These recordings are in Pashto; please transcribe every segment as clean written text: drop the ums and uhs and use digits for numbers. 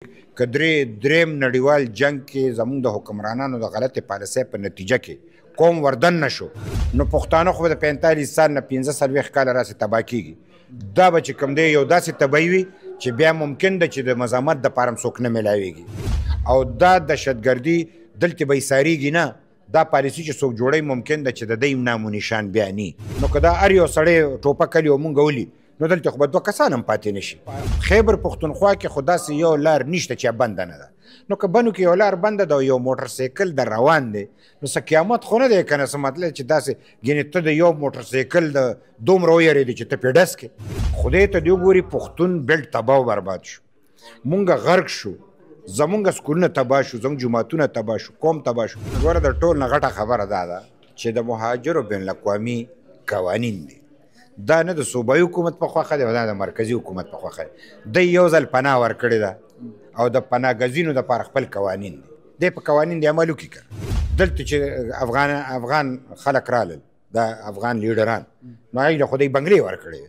که دریم نړیوال جنگ کې زموږ د حکمرانانو د غلطې پالیسۍ په نتیجه کې قوم وردن نشو نو پښتانه خو د 45 سال نه 45 کاله راسې تباه کېږي. دا به چې کوم دی یو داسې تباهي وي چې بیا ممکن ده چې د مزاحمت دپاره هم څوک نه میلاویږي او دا دهشتګردي دلته به ایسارېږي نه. دا پالیسي چې څوک جوړوي ممکن ده چې د دی نام و نشان بیا ني. نو که دا هر یو سړی ټوپک کلي او مونږ ولي نو دلته خو به 2 کسان هم پاتې نشي. خیبر پښتونخوا کې خو داسې یو لار نشته چې بنده نه ده. نو که بنو کې یو لار بنده ده او یو موټرسایکل د روان دی نو څه قیامت خو نه دی که نه. څه مطلب چې داسې ګینې ته د یو موټرسایکل د دومره ویرېدې چې ته پرې ډز کړې. خدای ته دې وګوري پښتون بیلټ تباه و برباد شو. مونږ غرق شو. زمونږ سکولونه تباه شو. زمونږ جوماتونه تباه شو. قوم تباه شو. ګوره د ټول نه غټه خبره دا ده چې د مهاجرو بین الاقوامي قوانین دي دا نه د صوبایي حکومت په خوښه دی او دا د مرکزي حکومت په خوښه دی. دی یو ځل پناه ورکړې ده او د پناهګزینو دپاره خپل قوانین دي. دی په قوانین د عمل وکړي که دلته چې افغان خلک رالل دا افغان لیډران نو هغوی له خو دی بنګلې ورکړې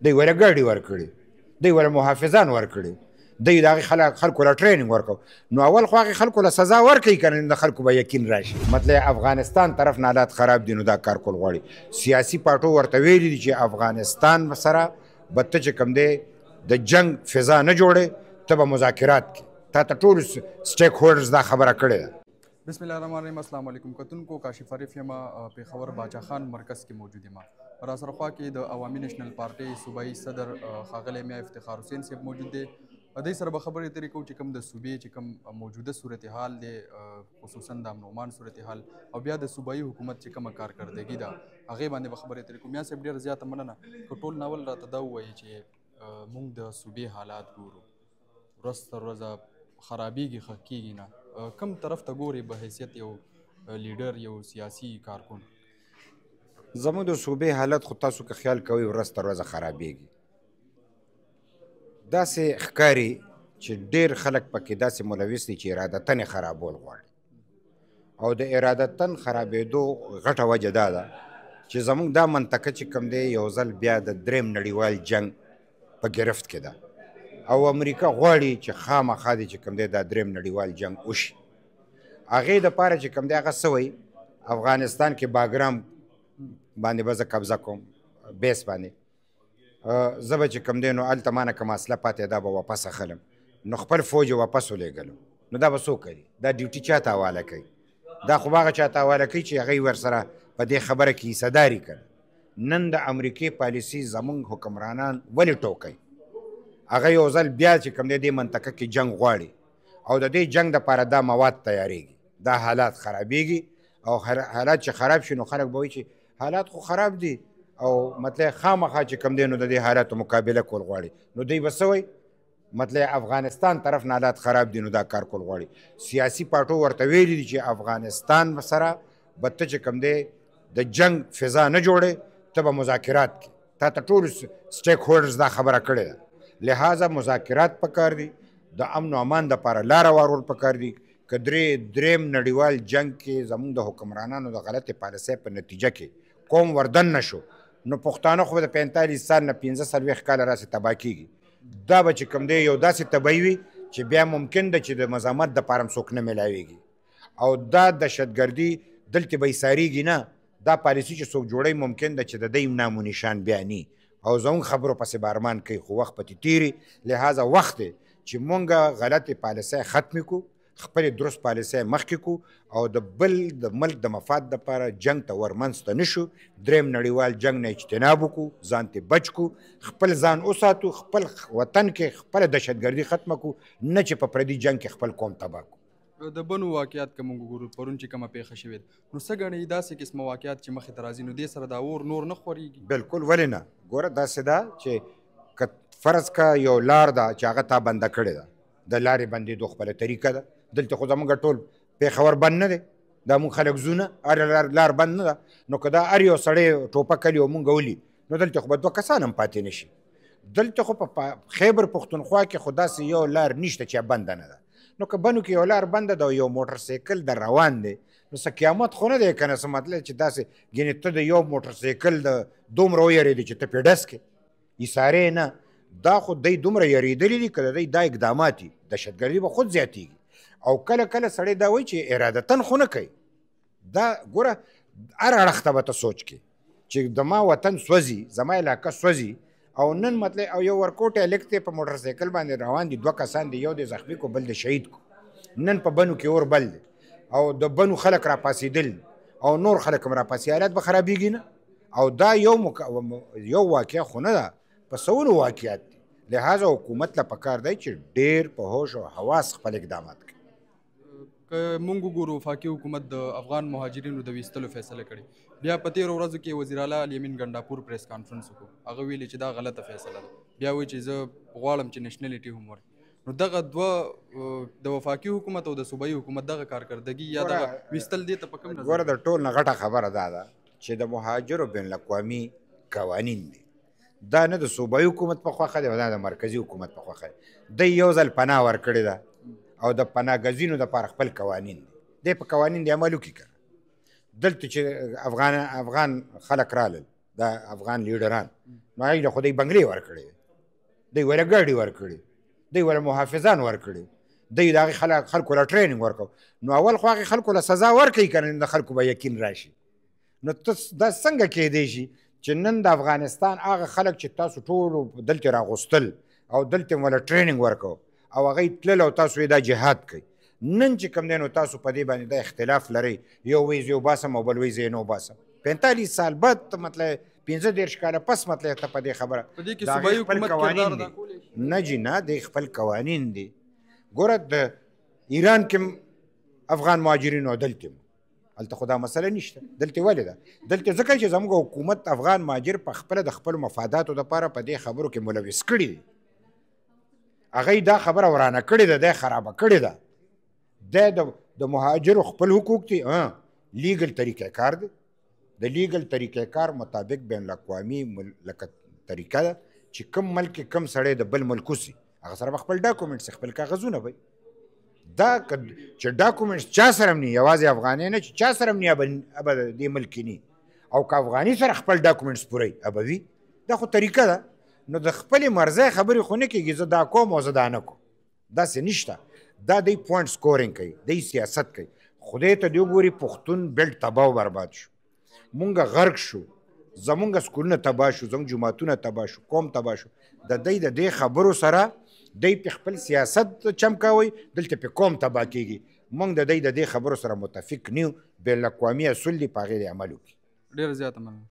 دی وله ګاډي ورکړي دی وله محافظان ورکړي دی د هغې خلکو له ټریننګ ورکړو نو اول خو هغې خلکو له سزا ورکوي که نه د خلکو به یقین راشي. مطلب افغانستان طرف نه حالات خراب دي نو دا کار کول غواړي. سیاسي پارټو ورته ویلي دي چې افغانستان سره به ته چې کوم دی د جنگ فضا نه جوړې ته به مذاکرات کړي. تا ته ټولو سټیک هولډرز دا خبره کړې ده. بسم الله الرحمن الرحیم. السلام علیکم کتونکو. کاشف عارف یم پېښور باچا خان مرکز کې موجود یم. را سره خوا کې د عوامي نیشنل پارټۍ صوبایي صدر ښاغلی میا افتخار حسین صاحب موجود دی. دې سره به خبرې اترې کوو چې کوم د صوبې چې کوم موجوده صورتحال دی خصوصا د امن امان صورتحال او بیا د صوبایي حکومت چې کومه کارکردګي ده هغې باندې به خبرې اترې کوو. میا صاحب ډېره زیاته مننه. که ټول ناول راته دا ووایي چې موږ د صوبې حالات ګورو ورځ تر ورځه خرابېږي ښه کېږي نه کوم طرف ته ګورې په حیثیت یو لیډر یو سیاسي کارکون؟ زموږ د صوبې حالت خو تاسو که خیال کوئ ورځ تر ورځه خرابېږي. داسې ښکاري چې ډېر خلک پکې داسې ملوث دي چې ارادتن یې خرابول غواړي او د ارادتن خرابېدو غټه وجه دا ده چې زموږ دا منطقه چې کوم دی یو ځل بیا د دریم نړیوال جنگ په ګرفت کې ده او امریکا غواړي چې خامخا دی چې کوم دی دا دریم نړیوال جنگ وشي. هغې دپاره چې کوم دی هغه څه وایي افغانستان کې باګرام باندې به زه قبضه کوم بیس باندې زه به چې کوم دی نو هلته مانه که مسله پاتې دا به واپس اخلم نو خپل فوج یې واپس ولېږلو نو دا به څوک کوي؟ دا ډیوټي چا ته حواله کوي؟ دا خو به هغه چا ته حواله کوي چې هغوی ورسره په دې خبره کې حصهداري کړي. نن د امریکې پالیسي زموږ حکمرانان ولې ټوکوي؟ هغه یو ځل بیا چې کوم دی دې منطقه کې جنګ غواړي او د دې جنګ دپاره دا مواد تیارېږي. دا حالات خرابېږي او حالات چې خراب شي نو خلک به وایي چې حالات خو خراب دي او مطلب خامخا چې کوم دی نو د دې حالاتو مقابله کول غواړي. نو دوی به څه وایي؟ مطلب افغانستان طرف نه حالات خراب دي نو دا کار کول غواړي. سیاسي پارټو ورته ویلي دي چې افغانستان سره به ته چې کوم دی د جنگ فضا نه جوړې ته به مذاکرات کړي. تا ته ټولو سټیک هولډرز دا خبره کړې ده. لہذا مذاکرات پکار دي. د امن و امان دپاره لاره وارول پکار دي. که دریم نړیوال جنگ کې زموږ د حکمرانانو د غلطې پالیسۍ په نتیجه کې قوم وردن نشو نو پښتانه خو د 45 سال نه 45 کاله راسې تباه کېږي. دا به چې کوم دی یو داسې تباهي وي چې بیا ممکن ده چې د مزاحمت دپاره هم څوک نه میلاویږي او دا دهشتګردي دلته به ایسارېږي نه. دا پالیسي چې څوک جوړوي ممکن ده چې د دی نام و نشان بیا ني او زموږ خبرو پسې بارمان کوي خو وخت پکې تېري. لہذا وخت دی چې مونږ غلطې پالیسۍ ختمې کړو خپلې درست پالیسۍ مخکې کړو او د بل د ملک د مفاد دپاره جنګ ته ورمنځته نه شو. دریم نړیوال جنګ نه اجتناب وکړو ځان ته بچ کړو خپل ځان وساتو خپل وطن کې خپله دهشتګردي ختمه کړو نه چې په پردي جنګ کې خپل قوم تباه کړو. د بنو واقعیات که موږ وګورو پرون چې کومه پیښه شوې ده نو څه ګڼئ داسې قسمه واقعیات چې مخې ته راځي نو دې سره دا اور نور نه خورېږي؟ بلکل ولې نه. ګوره داسې ده چې که فرض که یو لار ده چې هغه تا بنده کړې ده د لارې بندېدو خپله طریقه ده. دلته خو زموږ ټول پېښور بند نه دی. دا مونږ خلک زونه هر لار بند نه ده. نو که دا هر یو سړی ټوپک کلي او مونږ ولي نو دلته خو به 2 کسان هم پاتې نشي. دلته خو په خیبر پښتونخوا کې خو داسې یو لار نشته چې بنده نه ده. نو که بنو کې یو لار بنده ده او یو موټرسایکل د روان دی نو څه قیامت خو نه دی که نه. څه مطلب چې داسې ګینې ته د یو موټرسایکل د دومره ویرېدې چې ته پرې ډز کړې ایسارې نه. دا خو دی دومره یریدلی دي که د دی دا اقدامات دي دهشتګردي به خود زیاتېږي او کله کله سړی دا وایي چې ارادتن خو نه کوي دا ګوره هر اړخ ته به ته سوچ کې چې د ما وطن سوځي زما علاقه سوځي او نن مطلب او یو ورکوټ هلک دی په موټر سایکل باندې روان دي 2 کسان دي یو د زخمي کو بل د شهید کو نن په بنو کې اور بل دی او د بنو خلک راپاسېدل او نور خلک هم راپاسې حالت به خرابېږي نه او دا یو واقعه خو نه ده په سونو واقعات دي لهذا حکومت له پکار دی چې ډېر په هوش او حواس خپل اقدامات کوي که موږ وګورو وفاقي حکومت د افغان مهاجرینو د ویستلو فیصله کړې بیا په تېرو ورځو کې وزیر اعلی الیمین ګنډاپور پریس کانفرنس وکړو هغه ویلي چې دا غلطه فیصله ده بیا وایي چې زه غواړم چې نېشنلټي هم ورکړي نو دغه دوه د وفاقي حکومت او د صوبایي حکومت دغه کارکردګي یا دغه ویستل دې ته په کوم نظر ګوره د ټول نه غټه خبره دا ده چې د مهاجرو بین الاقوامي قوانین دي دا نه د صوبایي حکومت په خوښه دی او دا د مرکزي حکومت په خوښه دی دی یو ځل پناه ورکړې ده او د پناهګزینو دپاره خپل قوانین دي دی په قوانین دی عمل وکړي که دلته چې افغان خلک رالل دا افغان لیډران نو هغوی له خو دی بنګلې ورکړې دی وله ګاډي ورکړي دی وله محافظان ورکړي دی د هغې خلکو له ټریننګ ورکړو نو اول خو هغې خلکو له سزا ورکوي که نه د خلکو به یقین راشي نو ته دا څنګه کیدی شي چې نن د افغانستان هغه خلک چې تاسو ټولو دلته راغوستل او دلته وله ټریننګ ورکو او هغوی تلل او تاسو یې دا جهاد کوي نن چې کوم دی نو تاسو په دې باندې دا اختلاف لرئ یو وایي زه یې وباسم او بل وایي زه یې نه وباسم 45 سال بعد مطلب 15 کاله پس مطلب ته په دې خبره په دې کې صوبایي حکومت کردار ادا کولی نه جي نه د خپل قوانین دي ګوره د ایران کې افغان مهاجرینو دلته هلته خو دا مسله نشته دلته ولې ده دلته ځکه چې زموږ حکومت افغان مهاجر په خپله د خپلو مفاداتو دپاره په دې خبرو کې ملوث کړي دي هغوی دا خبره ورانه کړې ده دی خرابه کړې ده د مهاجرو خپل حقوق دي لیګل طریقه کار دی د لیګل طریقه کار مطابق بین الاقوامي لکه طریقه ده چې کوم ملک کوم سړی د بل ملک اوسي هغه سره به خپل ډاکومنټس خپل کاغذونه وي دا چې ډاکومنټس چا سره هم نه یوازې افغانۍ نه چې چا سره هم نه به دې ملک نه او که افغاني سره خپل ډاکومنټس پوره به وي دا خو طریقه ده نو د خپلې مرضۍ خبرې خو نه کېږي زه دا کوم او زه دا نه کوم داسې نشته دا دی پوینټ سکورینګ کوي دی سیاست کوي خدای ته دې وګوري پښتون بیلټ تباه او برباد شو مونږ غرق شو زمونږ سکولونه تباه شو زموږ جوماتونه تباه شو قوم تباه شو د دی د دې خبرو سره دی په خپل سیاست چمکاوي دلته په قوم تباه کېږي مونږ د دی د دې خبرو سره متفق نه یو بین الاقوامي اصول دي په هغې عمل وکړي ډېره زیاته مننه